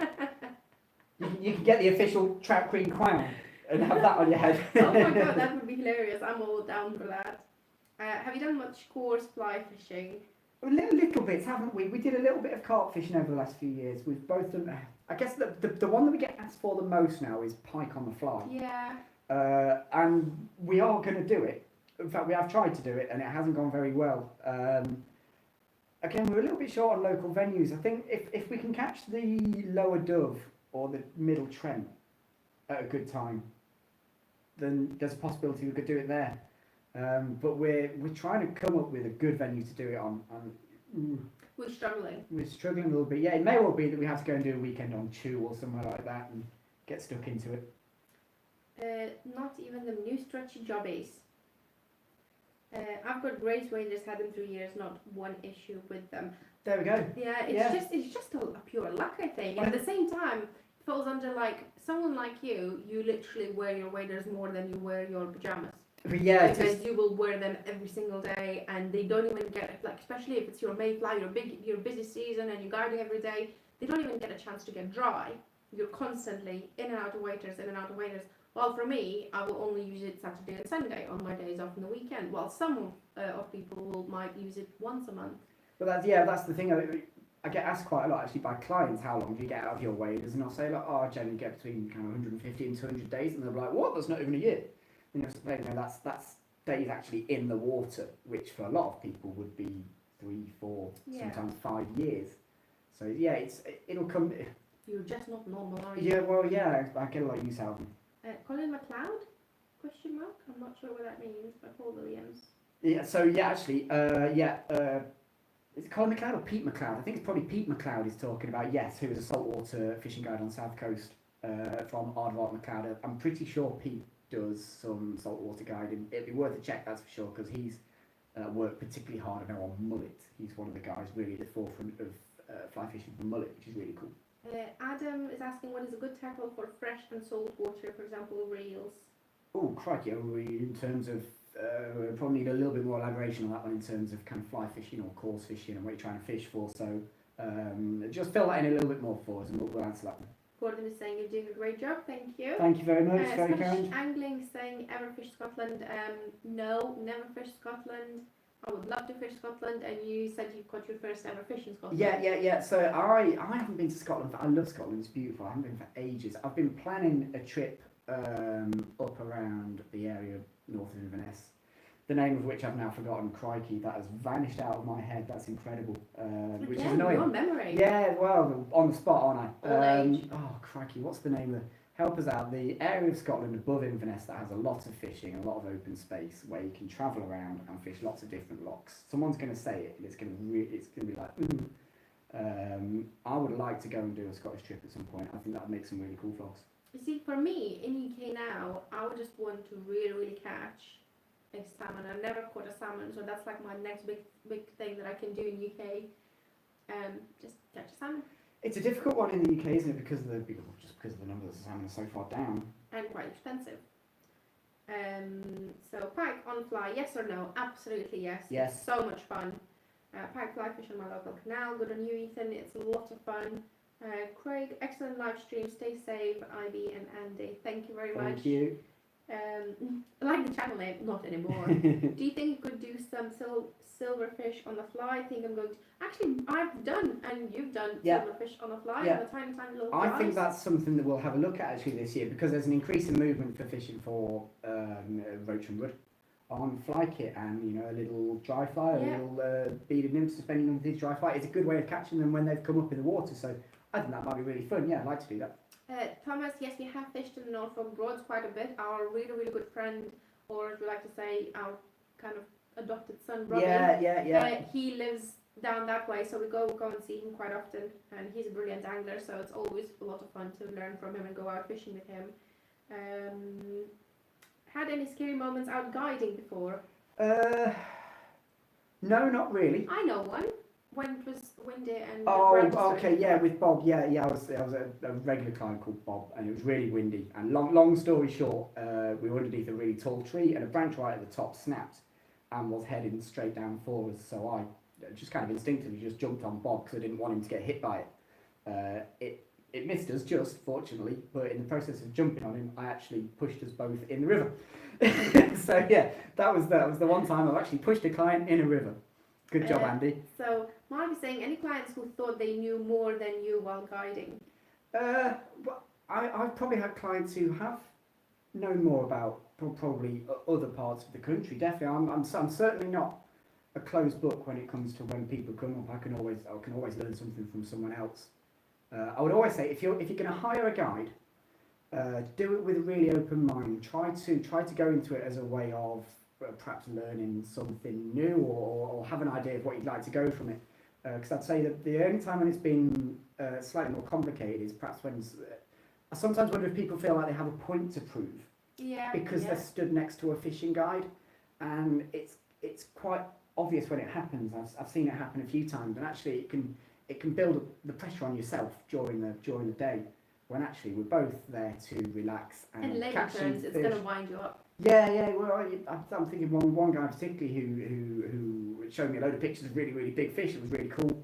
You can get the official Trout Queen crown and have that on your head. Oh my god, that would be hilarious. I'm all down for that. Have you done much coarse fly fishing? Little bits, haven't we? We did a little bit of carp fishing over the last few years. We've both done. I guess the one that we get asked for the most now is pike on the fly. Yeah. And we are going to do it. In fact, we have tried to do it, and it hasn't gone very well. Again, we're a little bit short on local venues. I think if we can catch the lower Dove or the middle Trent at a good time, then there's a possibility we could do it there. But we're trying to come up with a good venue to do it on. We're struggling. We're struggling a little bit. Yeah, it may well be that we have to go and do a weekend on Chew or somewhere like that and get stuck into it. Not even the new stretchy jobbies. I've got great waders, had them 3 years, not one issue with them. There we go. Yeah, it's just a pure luck, I think. And at the same time, it falls under like someone like you literally wear your waders more than you wear your pajamas. But yeah, because you will wear them every single day, and they don't even get like, especially if it's your mayfly, your busy season, and you're guiding every day. They don't even get a chance to get dry. You're constantly in and out of waders, in and out of waders. Well, for me, I will only use it Saturday and Sunday on my days off in the weekend. While some of people might use it once a month. But that's the thing. I get asked quite a lot actually by clients, how long do you get out of your waders? And I'll say like, I generally get between kind of 150 and 200 days, and they're like, what? That's not even a year. And that's days actually in the water, which for a lot of people would be 3, 4, sometimes 5 years. So yeah, it'll come. You're just not normal, are you? Yeah, well, yeah, I get a lot of use out of them. Colin McLeod? Question mark? I'm not sure what that means, but Paul Williams. Yeah, so yeah, actually, is it Colin McLeod or Pete McLeod? I think it's probably Pete McLeod he's talking about, yes, who is a saltwater fishing guide on the South Coast from Aardvark McLeod. I'm pretty sure Pete does some saltwater guiding. It'd be worth a check, that's for sure, because he's worked particularly hard now on mullet. He's one of the guys really at the forefront of fly fishing for mullet, which is really cool. Adam is asking what is a good tackle for fresh and salt water, for example, reels. Oh, crikey, in terms of, probably need a little bit more elaboration on that one in terms of kind of fly fishing or coarse fishing and what you're trying to fish for. So just fill that in a little bit more for us and we'll answer that one. Gordon is saying you're doing a great job, thank you. Thank you very much, very Scottish kind. Angling is saying ever fish Scotland? No, never fished Scotland. I would love to fish Scotland, and you said you got your first ever fish in Scotland. Yeah. So I haven't been to Scotland, but I love Scotland. It's beautiful. I haven't been for ages. I've been planning a trip up around the area north of Inverness, the name of which I've now forgotten. Crikey, that has vanished out of my head. That's incredible. Which is annoying. Your memory. Yeah, well, on the spot, aren't I? Old age. Oh, crikey, what's the name of the... Help us out. The area of Scotland above Inverness that has a lot of fishing, a lot of open space where you can travel around and fish lots of different locks. Someone's going to say it, and it's going to be like, ooh. I would like to go and do a Scottish trip at some point. I think that would make some really cool vlogs. You see, for me, in UK now, I would just want to really catch a salmon. I've never caught a salmon, so that's like my next big thing that I can do in UK. Just catch a salmon. It's a difficult one in the UK, isn't it? Because of the numbers of salmon are so far down. And quite expensive. So pike on fly, yes or no? Absolutely yes. Yes. It's so much fun. Pike fly fish on my local canal. Good on you, Ethan. It's a lot of fun. Craig, excellent live stream. Stay safe, Ivy and Andy. Thank you very much. Thank you. I like the channel name, not anymore. Do you think you could do some silverfish on the fly? I think I'm going to. Actually, I've done, and you've done silverfish on the fly. Yeah. The tiny little I flies. think that's something that we'll have a look at actually this year because there's an increase in movement for fishing for roach and wood on fly kit and a little dry fly, a little beaded nymph suspending them with his dry fly. It's a good way of catching them when they've come up in the water. So I think that might be really fun. Yeah, I'd like to do that. Thomas, yes, we have fished in the Norfolk Broads quite a bit. Our really good friend, or as we like to say, our kind of adopted son, Robin. Yeah. He lives down that way, so we go and see him quite often, and he's a brilliant angler, so it's always a lot of fun to learn from him and go out fishing with him. Had any scary moments out guiding before? No, not really. I know one. When it was windy and Oh, rain was okay, starting to yeah, fall. with Bob, yeah. I was a regular client called Bob, and it was really windy. And long story short, we were underneath a really tall tree, and a branch right at the top snapped, and was heading straight down for us. So I just kind of instinctively just jumped on Bob because I didn't want him to get hit by it. It missed us just, fortunately, but in the process of jumping on him, I actually pushed us both in the river. So yeah, that was the one time I've actually pushed a client in a river. Good job, Andy. So Mark is saying any clients who thought they knew more than you while guiding. Well, I've probably had clients who have known more about probably other parts of the country. Definitely, I'm certainly not a closed book when it comes to when people come up. I can always learn something from someone else. I would always say if you're going to hire a guide, do it with a really open mind. Try to go into it as a way of perhaps learning something new or have an idea of what you'd like to go from it. Because I'd say that the only time when it's been slightly more complicated is perhaps when I sometimes wonder if people feel like they have a point to prove. Yeah. Because they're stood next to a fishing guide, and it's quite obvious when it happens. I've seen it happen a few times, and actually it can build the pressure on yourself during the day, when actually we're both there to relax and later catch some turns, it's fish. going to wind you up. Yeah. Well, I'm thinking one guy particularly who showed me a load of pictures of really big fish. It was really cool,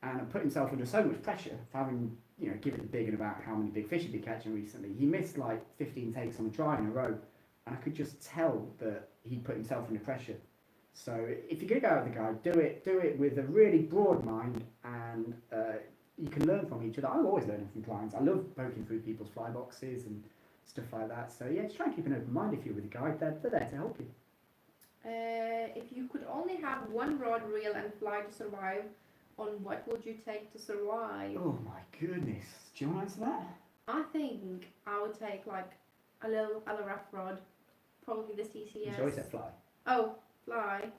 and put himself under so much pressure for having given the big and about how many big fish he'd been catching recently. He missed like 15 takes on a dry in a row, and I could just tell that he put himself under pressure. So if you're going to go out with a guide, do it with a really broad mind, and you can learn from each other. I'm always learning from clients. I love poking through people's fly boxes and stuff like that. So yeah, just try and keep an open mind if you're with a guide. They're there to help you. If you could only have one rod, reel, and fly to survive, on what would you take to survive? Oh my goodness. Do you want to answer that? I think I would take like a rough rod, probably the CCS. You always said fly. Oh, fly.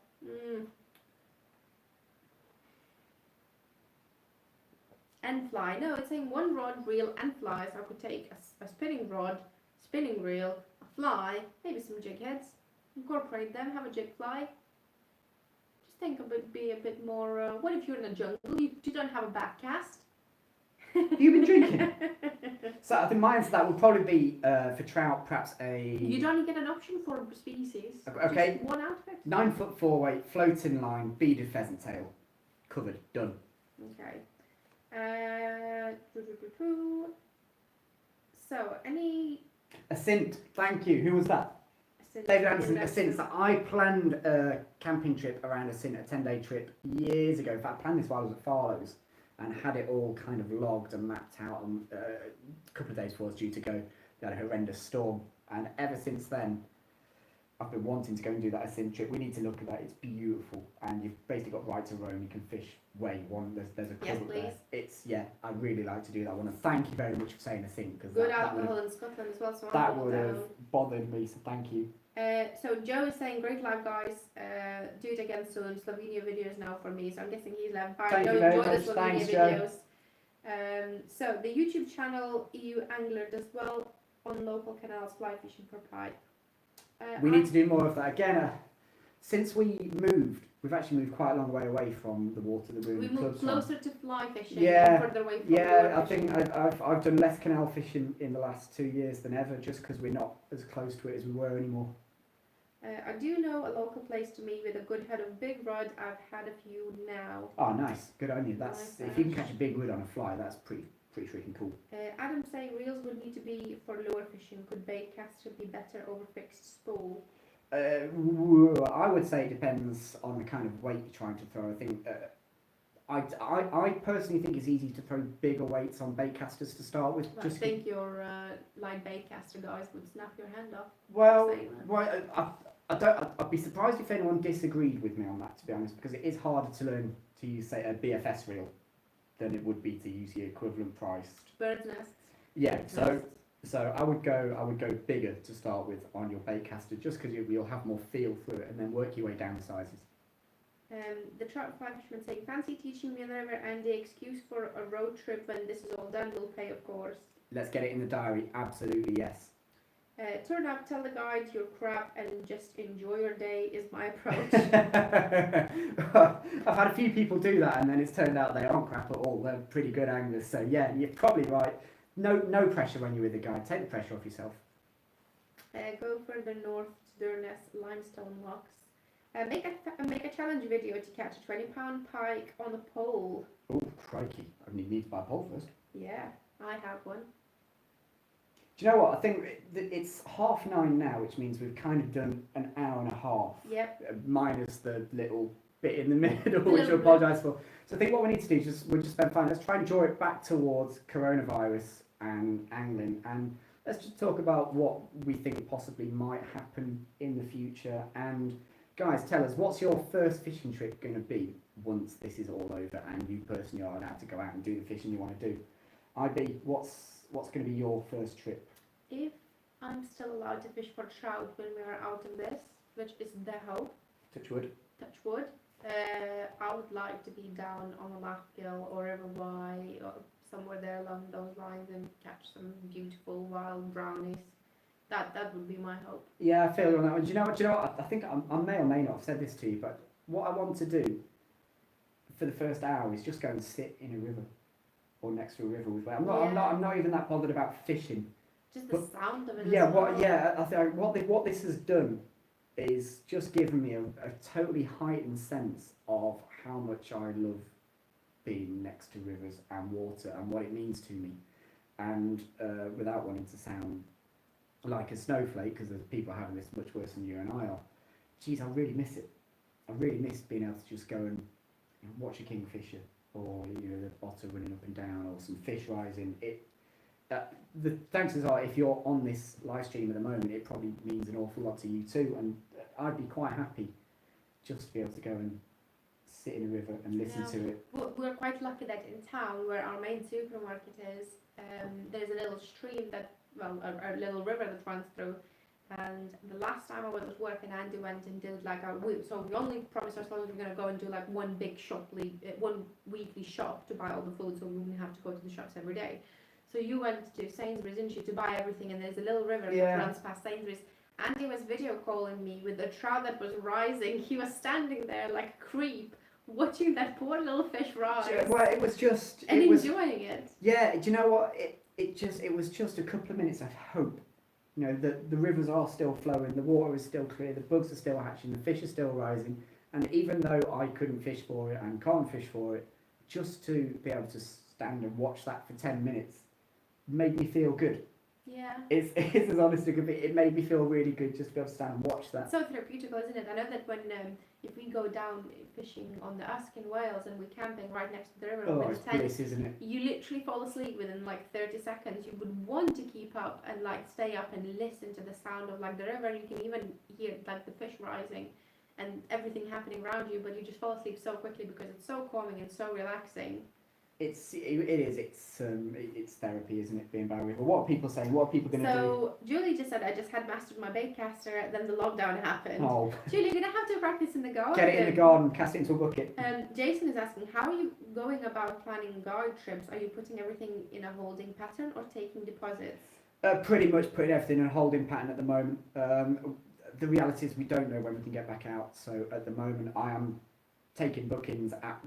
And fly. No, it's saying one rod, reel, and fly. So I could take a spinning rod, spinning reel, a fly, maybe some jig heads, incorporate them, have a jig fly. Just think be a bit more. What if you're in a jungle? You don't have a back cast. You've been drinking. So I think my answer to that would probably be for trout, perhaps a. You don't get an option for species. Okay. Just one outfit. 9'4" weight, floating line, beaded pheasant tail, covered, done. Okay. So any. A Cint, thank you. Who was that? David Anderson, a Cint. So I planned a camping trip around a Cint, a 10-day trip years ago. In fact, I planned this while I was at Farlow's and had it all kind of logged and mapped out. And a couple of days before I was due to go, we had a horrendous storm. And ever since then, I've been wanting to go and do that Cint trip. We need to look at that. It's beautiful, and you've basically got right to roam. You can fish where you want. There's a club there. It's I'd really like to do that one. And thank you very much for saying a Cint, because good alcohol in Scotland as well. So that would have bothered me. So thank you. So Joe is saying, great live guys, do it again soon. Slovenia videos now for me, so I'm guessing he's left. Thank you very much. Thanks, videos. So the YouTube channel EU Angler does well on local canals, fly fishing for pike. We need to do more of that again. Since we moved, we've actually moved quite a long way away from the water that we moved clubs closer to fly fishing. Yeah, and further away from I think I've done less canal fishing in the last 2 years than ever, just because we're not as close to it as we were anymore. I do know a local place to me with a good head of big rod. I've had a few now. Oh, nice, good on you. That's Nice if you can catch a big wood on a fly, that's pretty freaking cool. Adam saying reels would need to be for lure fishing. Could bait caster be better over fixed spool? I would say it depends on the kind of weight you're trying to throw. I think I personally think it's easy to throw bigger weights on bait casters to start with. I think your light bait caster guys would snap your hand off. Well, I'd be surprised if anyone disagreed with me on that, to be honest, because it is harder to learn to use, say, a BFS reel than it would be to use the equivalent priced. Bird's nests. Yeah, so I would go bigger to start with on your bait caster, just because you'll have more feel through it, and then work your way down the sizes. The trout fly fisherman saying, fancy teaching me another and the excuse for a road trip when this is all done will pay, of course. Let's get it in the diary. Absolutely, yes. Turn up, tell the guide you're crap, and just enjoy your day is my approach. I've had a few people do that, and then it's turned out they aren't crap at all. They're pretty good anglers. So yeah, you're probably right. No pressure when you're with the guide. Take the pressure off yourself. Go further north to Durness limestone locks. Make a challenge video to catch a 20-pound pike on a pole. Oh crikey! I need to buy a pole first. Yeah, I have one. Do you know what? I think it's 9:30 now, which means we've kind of done an hour and a half. Yep. Minus the little bit in the middle, which I apologise for. So I think what we need to do is we'll just spend 5 minutes, try and draw it back towards coronavirus and angling, and let's just talk about what we think possibly might happen in the future. And guys, tell us, what's your first fishing trip going to be once this is all over and you personally are allowed to go out and do the fishing you want to do? IB, what's going to be your first trip? If I'm still allowed to fish for trout when we are out in this, which is the hope, Touch wood. touch wood, I would like to be down on a Laughgill or River Wye or somewhere there along those lines and catch some beautiful wild brownies. That would be my hope. Yeah, I feel you on that one. Do you know what? I think I may or may not have said this to you, but what I want to do for the first hour is just go and sit in a river or next to a river with. I'm not even that bothered about fishing. Just the sound of it. Yeah, as well. I think what this has done is just given me a totally heightened sense of how much I love being next to rivers and water and what it means to me, and without wanting to sound like a snowflake, because there's people having this much worse than you and I are. Geez, I really miss it. I really miss being able to just go and watch a kingfisher, or the otter running up and down, or some fish rising. The chances are, if you're on this live stream at the moment, it probably means an awful lot to you too, and I'd be quite happy just to be able to go and sit in a river and listen to it. We're quite lucky that in town, where our main supermarket is, there's a little stream a little river that runs through. And the last time I was at work, and Andy went and did so we only promised ourselves we were going to go and do one big one weekly shop to buy all the food, so we wouldn't have to go to the shops every day. So you went to Sainsbury's, didn't you, to buy everything, and there's a little river that runs past Sainsbury's. Andy was video calling me with the trout that was rising. He was standing there like a creep, watching that poor little fish rise. Well, it was just... enjoying it. Yeah, do you know what? It was just a couple of minutes of hope. The rivers are still flowing, the water is still clear, the bugs are still hatching, the fish are still rising, and even though I couldn't fish for it and can't fish for it, just to be able to stand and watch that for 10 minutes made me feel good. Yeah. It's as honest as it could be. It made me feel really good just to be able to stand and watch that. It's so therapeutical, isn't it? I know that when if we go down fishing on the Usk in Wales and we're camping right next to the river it's bliss, isn't it? you literally fall asleep within 30 seconds. You would want to keep up and stay up and listen to the sound of the river. You can even hear the fish rising and everything happening around you, but you just fall asleep so quickly because it's so calming and so relaxing. It is. It's therapy, isn't it? Being by a river. What are people saying? What are people going to do? So Julie just said, I just had mastered my bait caster. Then the lockdown happened. Oh. Julie, you're gonna have to practice in the garden. Get it in the garden, cast it into a bucket. Jason is asking, how are you going about planning guide trips? Are you putting everything in a holding pattern or taking deposits? Pretty much putting everything in a holding pattern at the moment. The reality is we don't know when we can get back out. So at the moment, I am taking bookings at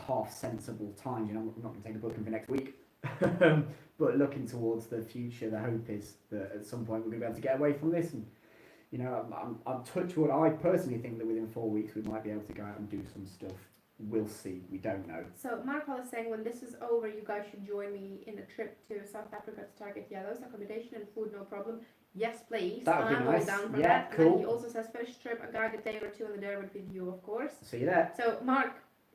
half sensible times. I'm not going to take a booking for next week, but looking towards the future, the hope is that at some point we're going to be able to get away from this. And I'm touch wood. I personally think that within 4 weeks we might be able to go out and do some stuff. We'll see. We don't know. So Marco is saying, when this is over, you guys should join me in a trip to South Africa to target yellows. Accommodation and food, no problem. Yes, please. That would be nice. All down for yeah, that. cool. And then he also says fish trip, a guided day or two in the Durban with you, of course. See you there. So Mark,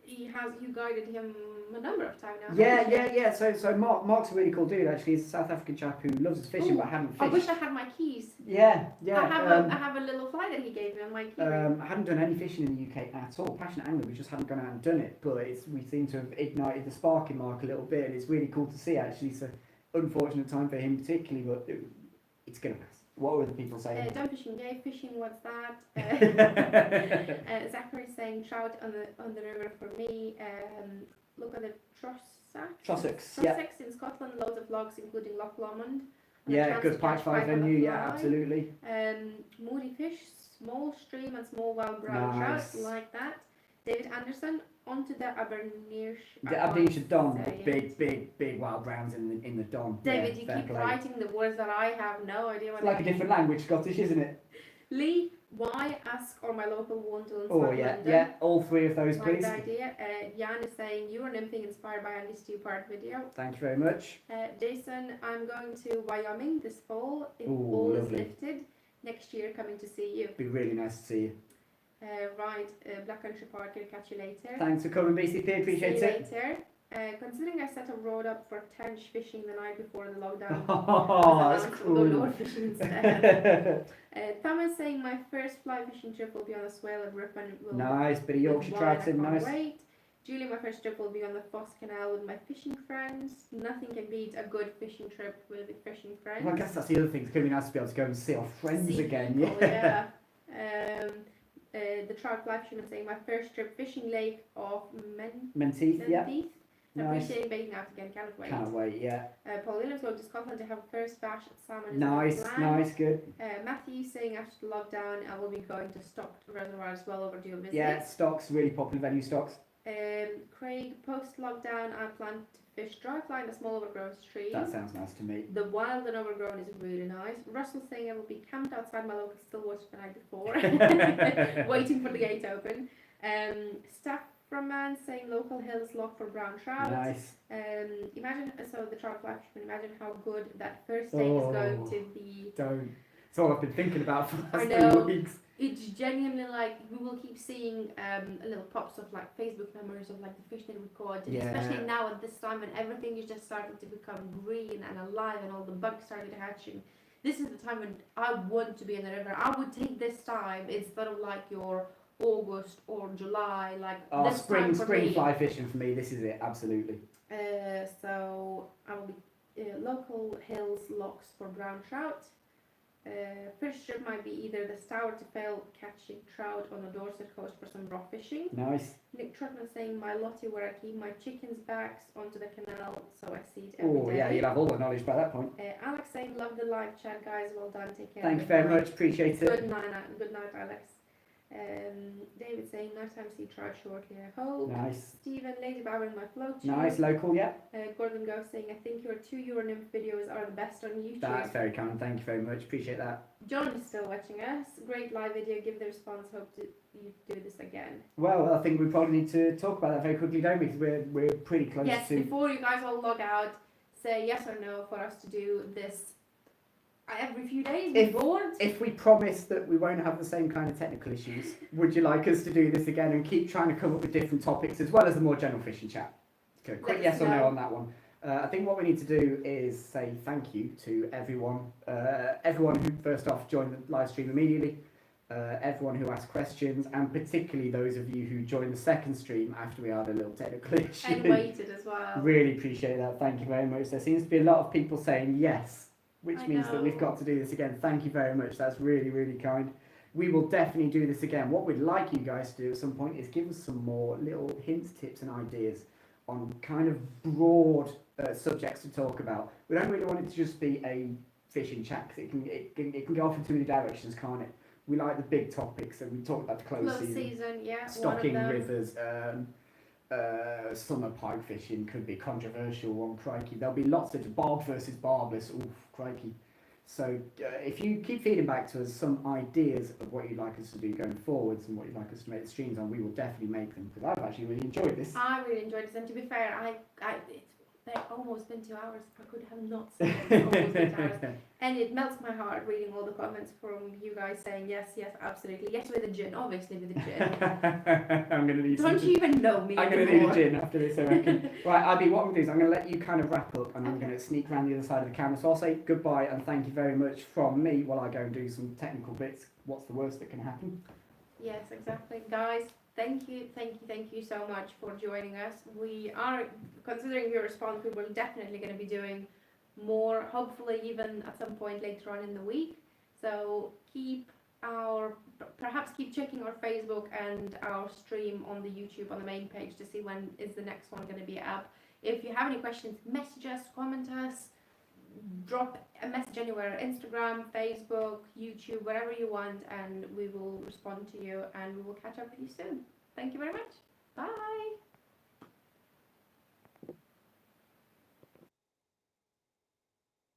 you guided him a number of times now. Yeah. So Mark's a really cool dude. Actually, he's a South African chap who loves his fishing but hadn't fished. I wish I had my keys. Yeah. I have a little fly that he gave me on my key. I hadn't done any fishing in the UK at all. Passionate angler, we just hadn't gone out and done it. But we seem to have ignited the spark in Mark a little bit, and it's really cool to see. Actually, it's an unfortunate time for him particularly, but it's gonna pass. What were the people saying? Don't fishing gay, fishing, what's that? Zachary's saying trout on the river for me. Look at the Trossachs. Trossachs, Trossachs in Scotland, loads of logs including Loch Lomond. Yeah, good Pike 5 venue, yeah, Live. absolutely. Moody Fish, small stream and small wild brown Nice. trout, like that. David Anderson, onto the Aberdeenshire. The Aberdeenshire Don, big wild browns in the Don. David, yeah, you fair keep play. writing the words that I have no idea what It's like a different language, Scottish, isn't it? Lee, why ask or my local Wonderland Oh yeah, yeah, all three of those, like please. the idea. Jan is saying you are nymphing inspired by Andy's 2-part video. Thank you very much. Jason, I'm going to Wyoming this fall if Ooh, all is lovely. lifted. Next year, coming to see you. Be really nice to see you. Right, Black Country Parker, catch you later. Thanks for coming, BCP, appreciate see you it. later. Considering I set a road up for tench fishing the night before the lockdown, Oh, that's we'll go cool. lure fishing instead. Thomas saying my first fly fishing trip will be on a swale at Ripon. Nice, bit of Yorkshire trout in, nice. Wait. Julie, my first trip will be on the Foss Canal with my fishing friends. Nothing can beat a good fishing trip with fishing friends. Well, I guess that's the other thing. It's going to be nice to be able to go and see our friends See again. people, Yeah. The trout fly fishing, I'm saying my first trip fishing lake of Menteith, yeah. Nice. Appreciating being out again, can't wait. Can't wait, yeah. Paul Williams going to Scotland to have first bash at salmon. Nice, nice, good. Matthew saying after the lockdown I will be going to Stock Reservoir as well, overdue a visit. Yeah, Stocks, really popular venue, Stocks. Craig, post lockdown I plan to fish dry fly in a small overgrown stream. That sounds nice to me. The wild and overgrown is really nice. Russell saying I will be camped outside my local Stillwater the night before, waiting for the gate to open. Staff from Man saying local hills lock for brown trout. Nice. Imagine, so the trout fly fisherman, imagine how good that first day is going to be. Don't. It's all I've been thinking about for the I last know. 3 weeks. It's genuinely like we will keep seeing little pops of like Facebook memories of like the fish that we caught, and Yeah. especially now at this time when everything is just starting to become green and alive and all the bugs started hatching. This is the time when I want to be in the river. I would take this time instead of like your August or July, like this spring time for me. fly fishing for me. This is it, absolutely. So I will be local hills locks for brown trout. First trip might be either the Stour to Fail catching trout on the Dorset coast for some raw fishing. Nice. Nick Trotman saying my Lottie where I keep my chickens' backs onto the canal so I see it every day. Oh yeah, you'll have all the knowledge by that point. Alex saying love the live chat guys, well done, take care. Thank you very much, appreciate it. Good night Alex. David saying nice time to see trout shortly I hope. Nice. Stephen, Lady Bauer in my float. Nice, local, yeah. Gordon Go saying I think your 2 Euro nymph videos are the best on YouTube. That's very kind, thank you very much, appreciate that. John is still watching us. Great live video, give the response, hope you do this again. Well, I think we probably need to talk about that very quickly, don't we? Because we're pretty close yes, to... before you guys all log out, say yes or no for us to do this every few days. If we promise that we won't have the same kind of technical issues, would you like us to do this again and keep trying to come up with different topics as well as a more general fishing chat? Okay, quick yes or no on that one. I think what we need to do is say thank you to everyone who first off joined the live stream immediately, everyone who asked questions, and particularly those of you who joined the second stream after we had a little technical issue. And waited as well. Really appreciate that, thank you very much. There seems to be a lot of people saying yes, which I means that we've know. got to do this again. Thank you very much, that's really, really kind. We will definitely do this again. What we'd like you guys to do at some point is give us some more little hints, tips and ideas on kind of broad subjects to talk about. We don't really want it to just be a fishing chat, because it can go off in too many directions, can't it? We like the big topics, and we talked about the close season, yeah, stocking rivers, summer pike fishing could be a controversial one, crikey. There'll be lots of barb versus barbless, oof, crikey. So if you keep feeding back to us some ideas of what you'd like us to do going forwards and what you'd like us to make the streams on, we will definitely make them, because I've actually really enjoyed this. I really enjoyed this, and to be fair, it's almost been 2 hours. I could have not said it. It's almost been 2 hours. And it melts my heart reading all the comments from you guys saying yes, absolutely. Yes, with a gin, obviously with a gin. I'm going to need Don't you even know me I'm going to need a gin after this, I reckon. Right, Abby, what I'm going to do is I'm going to let you kind of wrap up, and I'm going to sneak around the other side of the camera. So I'll say goodbye and thank you very much from me while I go and do some technical bits. What's the worst that can happen? Yes, exactly. Guys, thank you so much for joining us. We are, considering your response, we will definitely going to be doing more, hopefully even at some point later on in the week. So perhaps keep checking our Facebook and our stream on the YouTube on the main page to see when is the next one going to be up. If you have any questions, message us, comment us, drop a message anywhere, Instagram, Facebook, YouTube, wherever you want, and we will respond to you, and we will catch up with you soon. Thank you very much. Bye.